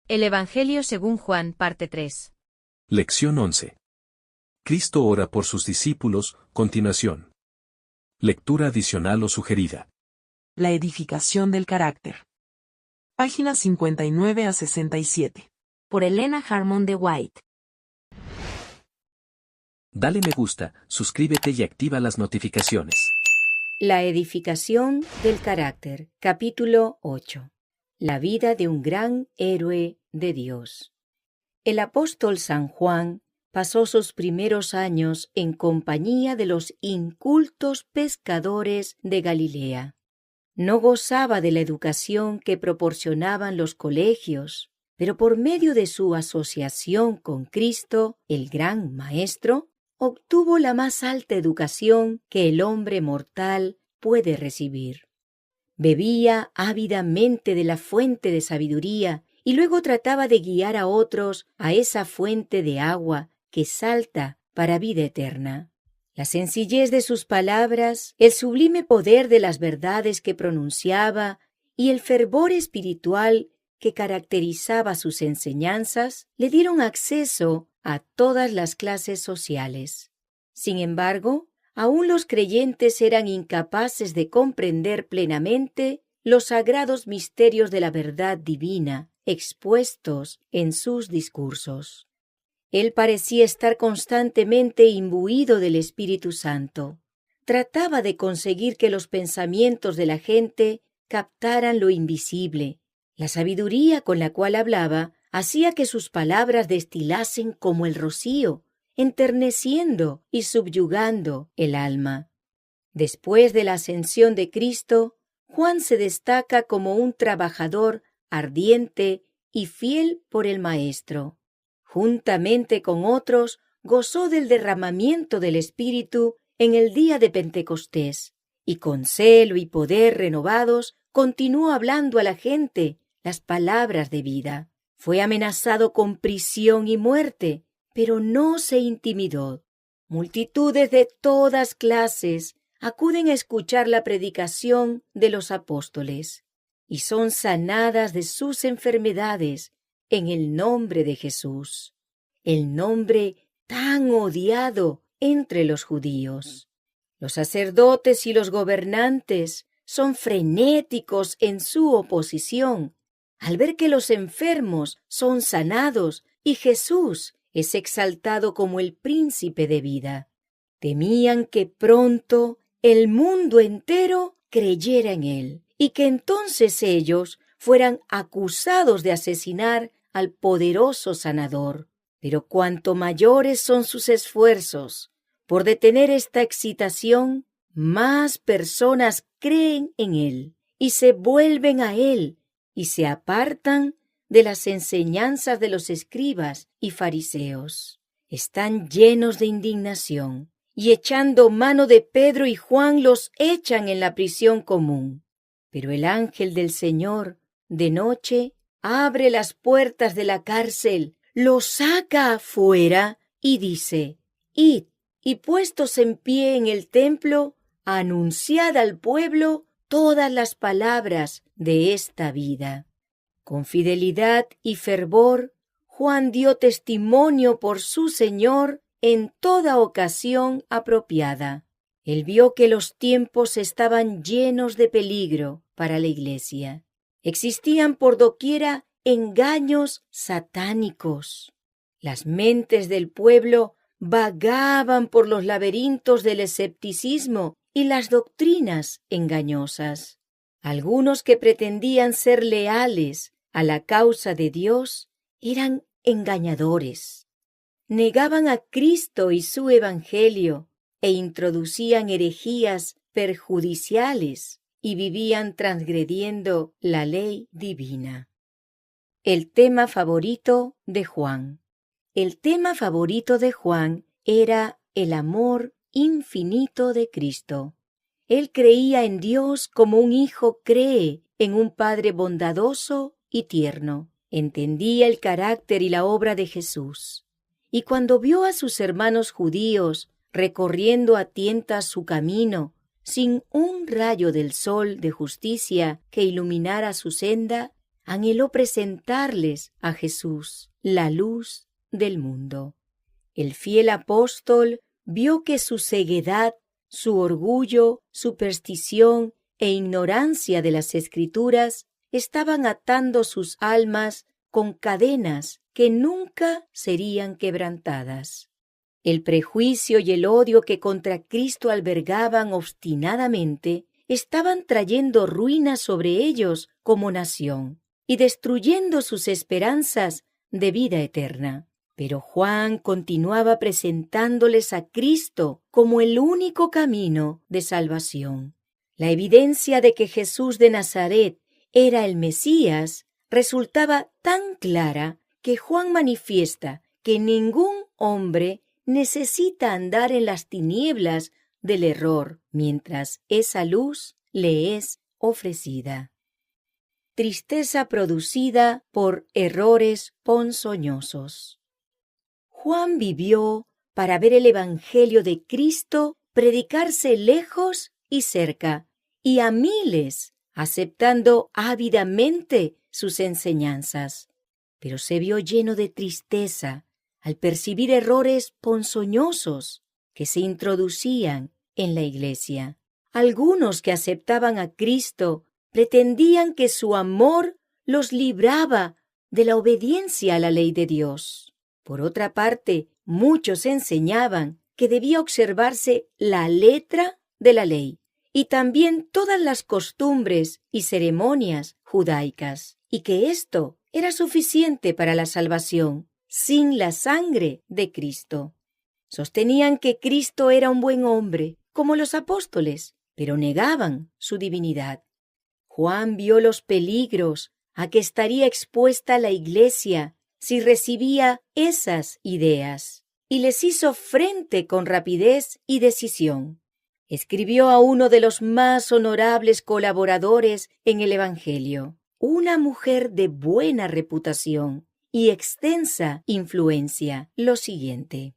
El Evangelio según Juan, parte 3. Lección 11. Cristo ora por sus discípulos, continuación. Lectura adicional o sugerida. La edificación del carácter. Páginas 59 a 67. Por Elena Harmon de White. Dale me gusta, suscríbete y activa las notificaciones. La edificación del carácter. Capítulo 8. La vida de un gran héroe de Dios. El apóstol San Juan pasó sus primeros años en compañía de los incultos pescadores de Galilea. No gozaba de la educación que proporcionaban los colegios, pero por medio de su asociación con Cristo, el gran Maestro, obtuvo la más alta educación que el hombre mortal puede recibir. Bebía ávidamente de la fuente de sabiduría y luego trataba de guiar a otros a esa fuente de agua que salta para vida eterna. La sencillez de sus palabras, el sublime poder de las verdades que pronunciaba y el fervor espiritual que caracterizaba sus enseñanzas le dieron acceso a todas las clases sociales. Sin embargo, aún los creyentes eran incapaces de comprender plenamente los sagrados misterios de la verdad divina expuestos en sus discursos. Él parecía estar constantemente imbuido del Espíritu Santo. Trataba de conseguir que los pensamientos de la gente captaran lo invisible. La sabiduría con la cual hablaba hacía que sus palabras destilasen como el rocío, enterneciendo y subyugando el alma. Después de la ascensión de Cristo, Juan se destaca como un trabajador ardiente y fiel por el Maestro. Juntamente con otros, gozó del derramamiento del Espíritu en el día de Pentecostés, y con celo y poder renovados continuó hablando a la gente las palabras de vida. Fue amenazado con prisión y muerte, pero no se intimidó. Multitudes de todas clases acuden a escuchar la predicación de los apóstoles y son sanadas de sus enfermedades en el nombre de Jesús, el nombre tan odiado entre los judíos. Los sacerdotes y los gobernantes son frenéticos en su oposición al ver que los enfermos son sanados y Jesús es exaltado como el príncipe de vida. Temían que pronto el mundo entero creyera en él y que entonces ellos fueran acusados de asesinar al poderoso sanador. Pero cuanto mayores son sus esfuerzos por detener esta excitación, más personas creen en él y se vuelven a él y se apartan de las enseñanzas de los escribas y fariseos. Están llenos de indignación y echando mano de Pedro y Juan los echan en la prisión común. Pero el ángel del Señor, de noche, abre las puertas de la cárcel, los saca afuera y dice: «Id, y puestos en pie en el templo, anunciad al pueblo todas las palabras de esta vida». Con fidelidad y fervor, Juan dio testimonio por su Señor en toda ocasión apropiada. Él vio que los tiempos estaban llenos de peligro para la Iglesia. Existían por doquiera engaños satánicos. Las mentes del pueblo vagaban por los laberintos del escepticismo y las doctrinas engañosas. Algunos que pretendían ser leales a la causa de Dios eran engañadores. Negaban a Cristo y su Evangelio e introducían herejías perjudiciales y vivían transgrediendo la ley divina. El tema favorito de Juan. El tema favorito de Juan era el amor infinito de Cristo. Él creía en Dios como un hijo cree en un padre bondadoso y tierno. Entendía el carácter y la obra de Jesús. Y cuando vio a sus hermanos judíos recorriendo a tientas su camino, sin un rayo del sol de justicia que iluminara su senda, anheló presentarles a Jesús, la luz del mundo. El fiel apóstol vio que su ceguedad, su orgullo, superstición e ignorancia de las Escrituras estaban atando sus almas con cadenas que nunca serían quebrantadas. El prejuicio y el odio que contra Cristo albergaban obstinadamente estaban trayendo ruina sobre ellos como nación y destruyendo sus esperanzas de vida eterna. Pero Juan continuaba presentándoles a Cristo como el único camino de salvación. La evidencia de que Jesús de Nazaret era el Mesías resultaba tan clara que Juan manifiesta que ningún hombre necesita andar en las tinieblas del error mientras esa luz le es ofrecida. Tristeza producida por errores ponzoñosos. Juan vivió para ver el Evangelio de Cristo predicarse lejos y cerca, y a miles, aceptando ávidamente sus enseñanzas. Pero se vio lleno de tristeza al percibir errores ponzoñosos que se introducían en la Iglesia. Algunos que aceptaban a Cristo pretendían que su amor los libraba de la obediencia a la ley de Dios. Por otra parte, muchos enseñaban que debía observarse la letra de la ley y también todas las costumbres y ceremonias judaicas, y que esto era suficiente para la salvación sin la sangre de Cristo. Sostenían que Cristo era un buen hombre, como los apóstoles, pero negaban su divinidad. Juan vio los peligros a que estaría expuesta la Iglesia si recibía esas ideas, y les hizo frente con rapidez y decisión. Escribió a uno de los más honorables colaboradores en el Evangelio, una mujer de buena reputación y extensa influencia, lo siguiente: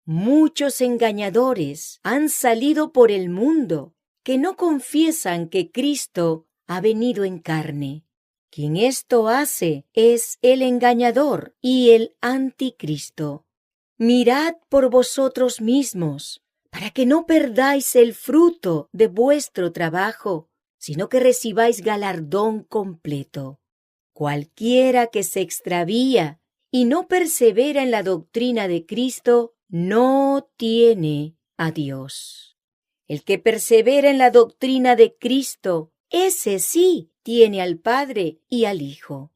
muchos engañadores han salido por el mundo que no confiesan que Cristo ha venido en carne. Quien esto hace es el engañador y el anticristo. Mirad por vosotros mismos, para que no perdáis el fruto de vuestro trabajo, sino que recibáis galardón completo. Cualquiera que se extravía y no persevera en la doctrina de Cristo, no tiene a Dios. El que persevera en la doctrina de Cristo, ese sí tiene al Padre y al Hijo.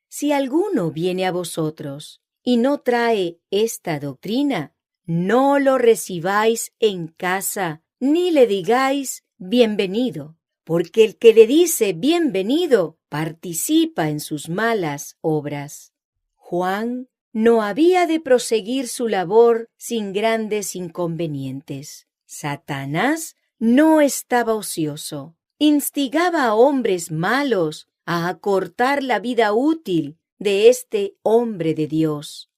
Si alguno viene a vosotros y no trae esta doctrina, no lo recibáis en casa, ni le digáis bienvenido, porque el que le dice bienvenido participa en sus malas obras. Juan no había de proseguir su labor sin grandes inconvenientes. Satanás no estaba ocioso. Instigaba a hombres malos a acortar la vida útil de este hombre de Dios.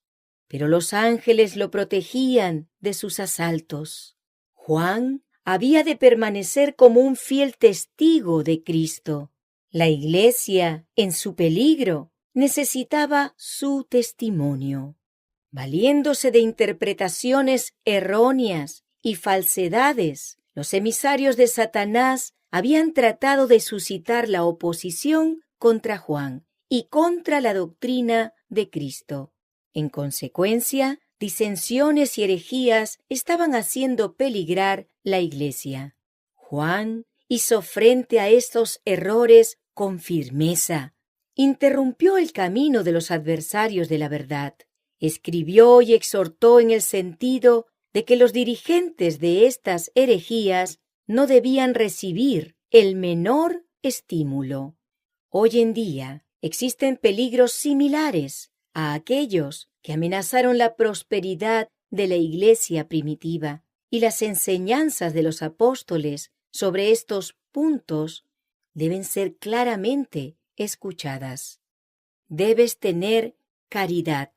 Pero los ángeles lo protegían de sus asaltos. Juan había de permanecer como un fiel testigo de Cristo. La Iglesia, en su peligro, necesitaba su testimonio. Valiéndose de interpretaciones erróneas y falsedades, los emisarios de Satanás habían tratado de suscitar la oposición contra Juan y contra la doctrina de Cristo. En consecuencia, disensiones y herejías estaban haciendo peligrar la Iglesia. Juan hizo frente a estos errores con firmeza. Interrumpió el camino de los adversarios de la verdad. Escribió y exhortó en el sentido de que los dirigentes de estas herejías no debían recibir el menor estímulo. Hoy en día existen peligros similares a aquellos que amenazaron la prosperidad de la Iglesia primitiva, y las enseñanzas de los apóstoles sobre estos puntos deben ser claramente escuchadas. Debes tener caridad.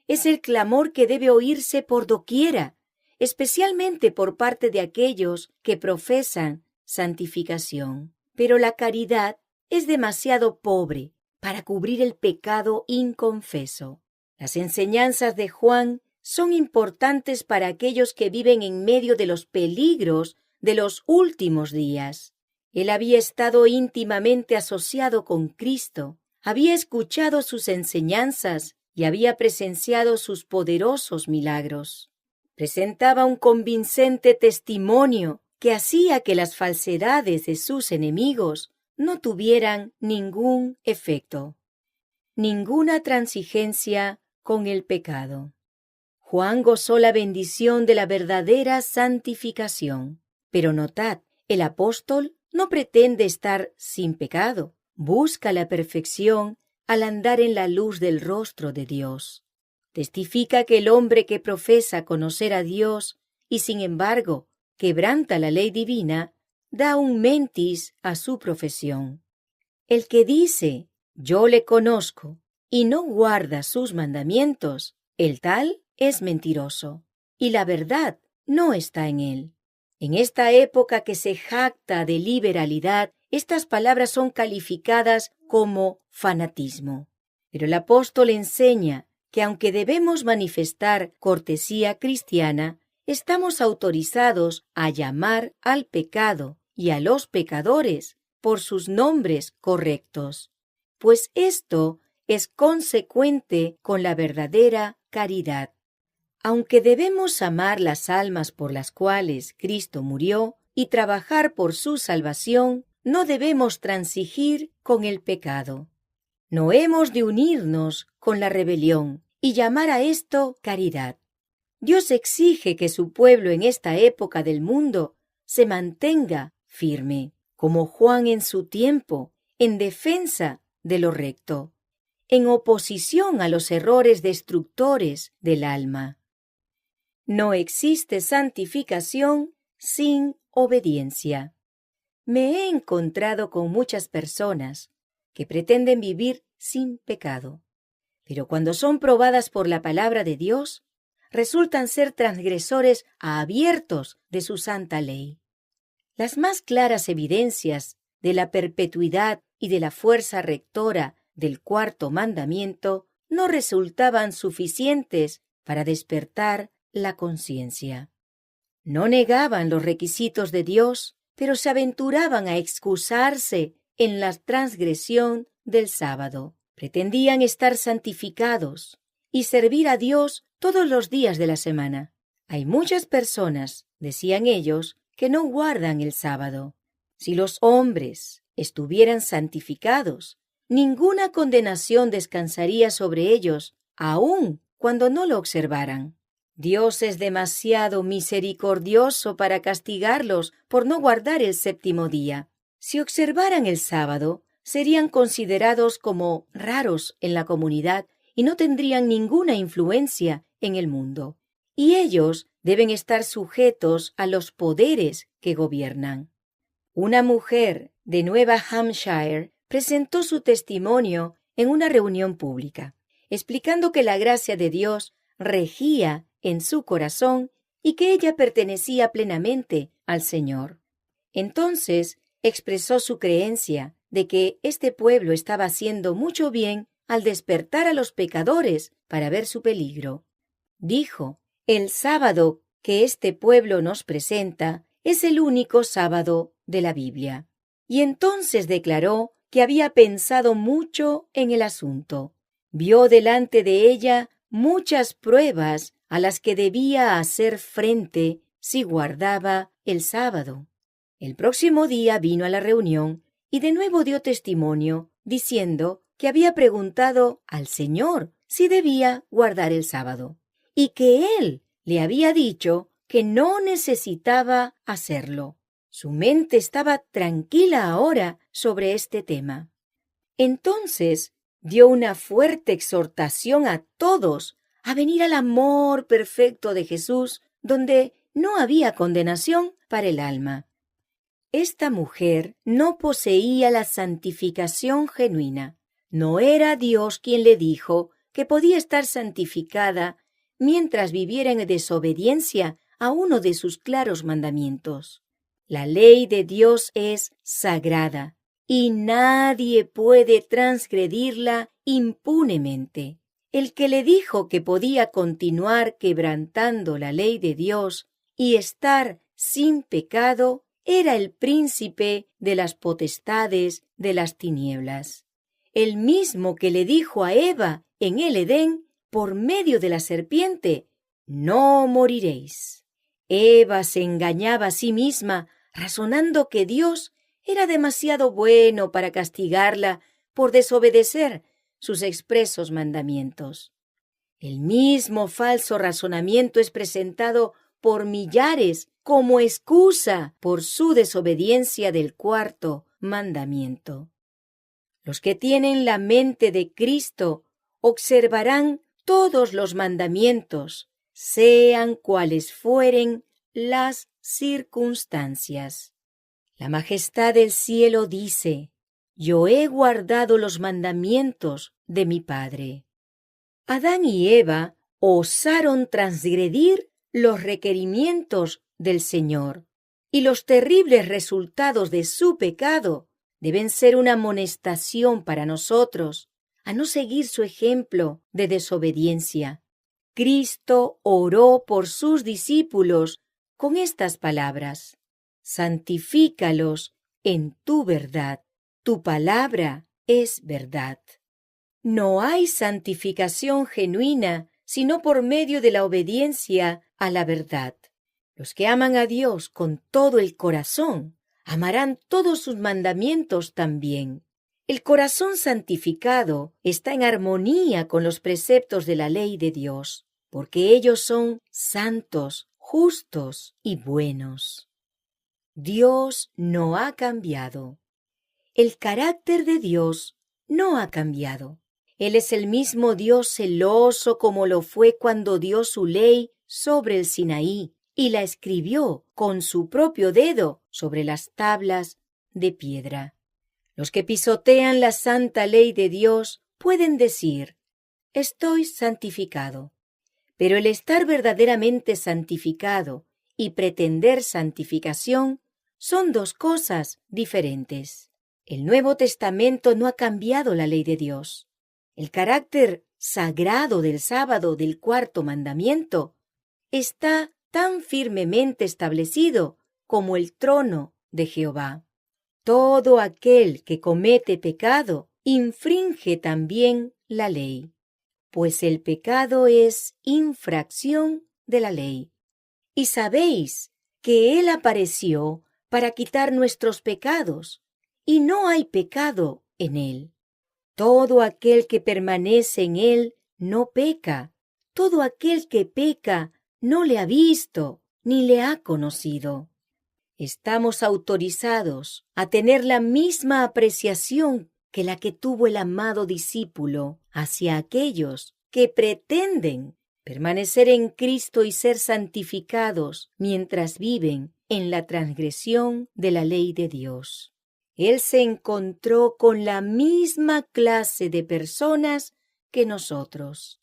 Es el clamor que debe oírse por doquiera, especialmente por parte de aquellos que profesan santificación. Pero la caridad es demasiado pobre para cubrir el pecado inconfeso. Las enseñanzas de Juan son importantes para aquellos que viven en medio de los peligros de los últimos días. Él había estado íntimamente asociado con Cristo, había escuchado sus enseñanzas y había presenciado sus poderosos milagros. Presentaba un convincente testimonio que hacía que las falsedades de sus enemigos no tuvieran ningún efecto, ninguna transigencia con el pecado. Juan gozó la bendición de la verdadera santificación. Pero notad, el apóstol no pretende estar sin pecado, busca la perfección al andar en la luz del rostro de Dios. Testifica que el hombre que profesa conocer a Dios y sin embargo quebranta la ley divina, da un mentis a su profesión. El que dice, yo le conozco, y no guarda sus mandamientos, el tal es mentiroso, y la verdad no está en él. En esta época que se jacta de liberalidad, estas palabras son calificadas como fanatismo. Pero el apóstol enseña que aunque debemos manifestar cortesía cristiana, estamos autorizados a llamar al pecado y a los pecadores por sus nombres correctos, pues esto es consecuente con la verdadera caridad. Aunque debemos amar las almas por las cuales Cristo murió y trabajar por su salvación, no debemos transigir con el pecado. No hemos de unirnos con la rebelión y llamar a esto caridad. Dios exige que su pueblo en esta época del mundo se mantenga firme, como Juan en su tiempo, en defensa de lo recto, en oposición a los errores destructores del alma. No existe santificación sin obediencia. Me he encontrado con muchas personas que pretenden vivir sin pecado, pero cuando son probadas por la palabra de Dios, resultan ser transgresores abiertos de su santa ley. Las más claras evidencias de la perpetuidad y de la fuerza rectora del cuarto mandamiento no resultaban suficientes para despertar la conciencia. No negaban los requisitos de Dios, pero se aventuraban a excusarse en la transgresión del sábado. Pretendían estar santificados y servir a Dios todos los días de la semana. Hay muchas personas, decían ellos, que no guardan el sábado. Si los hombres estuvieran santificados, ninguna condenación descansaría sobre ellos, aun cuando no lo observaran. Dios es demasiado misericordioso para castigarlos por no guardar el séptimo día. Si observaran el sábado, serían considerados como raros en la comunidad y no tendrían ninguna influencia en el mundo. Y ellos deben estar sujetos a los poderes que gobiernan. Una mujer de Nueva Hampshire presentó su testimonio en una reunión pública, explicando que la gracia de Dios regía en su corazón y que ella pertenecía plenamente al Señor. Entonces expresó su creencia de que este pueblo estaba haciendo mucho bien al despertar a los pecadores para ver su peligro. Dijo, el sábado que este pueblo nos presenta es el único sábado de la Biblia. Y entonces declaró que había pensado mucho en el asunto. Vio delante de ella muchas pruebas a las que debía hacer frente si guardaba el sábado. El próximo día vino a la reunión y de nuevo dio testimonio, diciendo que había preguntado al Señor si debía guardar el sábado, y que Él le había dicho que no necesitaba hacerlo. Su mente estaba tranquila ahora sobre este tema. Entonces dio una fuerte exhortación a todos a venir al amor perfecto de Jesús, donde no había condenación para el alma. Esta mujer no poseía la santificación genuina. No era Dios quien le dijo que podía estar santificada mientras viviera en desobediencia a uno de sus claros mandamientos. La ley de Dios es sagrada y nadie puede transgredirla impunemente. El que le dijo que podía continuar quebrantando la ley de Dios y estar sin pecado era el príncipe de las potestades de las tinieblas. El mismo que le dijo a Eva en el Edén, por medio de la serpiente, «No moriréis». Eva se engañaba a sí misma, razonando que Dios era demasiado bueno para castigarla por desobedecer sus expresos mandamientos. El mismo falso razonamiento es presentado por millares como excusa por su desobediencia del cuarto mandamiento. Los que tienen la mente de Cristo observarán todos los mandamientos, sean cuales fueren las circunstancias. La majestad del cielo dice: «Yo he guardado los mandamientos de mi Padre». Adán y Eva osaron transgredir los requerimientos del Señor, y los terribles resultados de su pecado deben ser una amonestación para nosotros a no seguir su ejemplo de desobediencia. Cristo oró por sus discípulos con estas palabras: «Santifícalos en tu verdad, tu palabra es verdad». No hay santificación genuina sino por medio de la obediencia a la verdad. Los que aman a Dios con todo el corazón amarán todos sus mandamientos también. El corazón santificado está en armonía con los preceptos de la ley de Dios, porque ellos son santos, justos y buenos. Dios no ha cambiado. El carácter de Dios no ha cambiado. Él es el mismo Dios celoso como lo fue cuando dio su ley sobre el Sinaí y la escribió con su propio dedo sobre las tablas de piedra. Los que pisotean la santa ley de Dios pueden decir: «Estoy santificado». Pero el estar verdaderamente santificado y pretender santificación son dos cosas diferentes. El Nuevo Testamento no ha cambiado la ley de Dios. El carácter sagrado del sábado del cuarto mandamiento está tan firmemente establecido como el trono de Jehová. Todo aquel que comete pecado infringe también la ley, pues el pecado es infracción de la ley. Y sabéis que Él apareció para quitar nuestros pecados, y no hay pecado en Él. Todo aquel que permanece en Él no peca. Todo aquel que peca no le ha visto ni le ha conocido. Estamos autorizados a tener la misma apreciación que la que tuvo el amado discípulo hacia aquellos que pretenden permanecer en Cristo y ser santificados mientras viven en la transgresión de la ley de Dios. Él se encontró con la misma clase de personas que nosotros.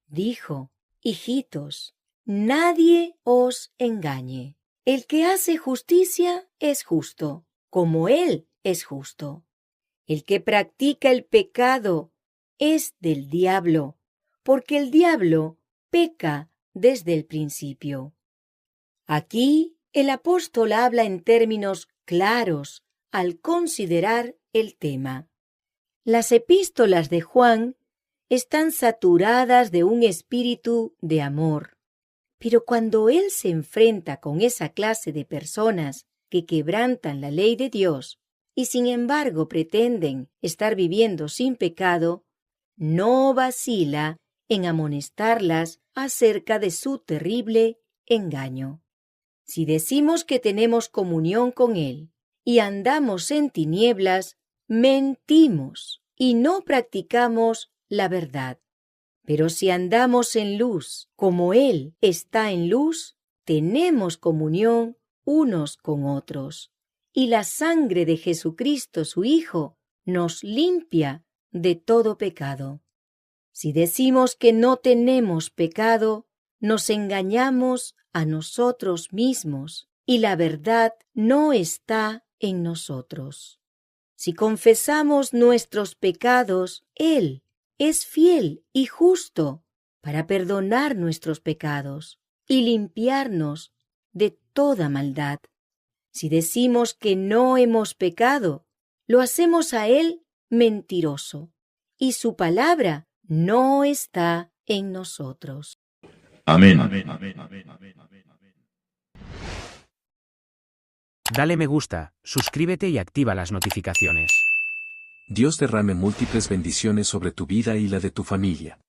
Dijo: «Hijitos, nadie os engañe. El que hace justicia es justo, como Él es justo. El que practica el pecado es del diablo, porque el diablo peca desde el principio». Aquí el apóstol habla en términos claros al considerar el tema. Las epístolas de Juan están saturadas de un espíritu de amor, pero cuando él se enfrenta con esa clase de personas que quebrantan la ley de Dios y sin embargo pretenden estar viviendo sin pecado, no vacila en amonestarlas acerca de su terrible engaño. Si decimos que tenemos comunión con Él y andamos en tinieblas, mentimos y no practicamos la verdad. Pero si andamos en luz, como Él está en luz, tenemos comunión unos con otros. Y la sangre de Jesucristo, su Hijo, nos limpia de todo pecado. Si decimos que no tenemos pecado, nos engañamos a nosotros mismos y la verdad no está en nosotros. Si confesamos nuestros pecados, Él es fiel y justo para perdonar nuestros pecados y limpiarnos de toda maldad. Si decimos que no hemos pecado, lo hacemos a Él mentiroso, y su palabra no está en nosotros. Amén. Dale me gusta, suscríbete y activa las notificaciones. Dios derrame múltiples bendiciones sobre tu vida y la de tu familia.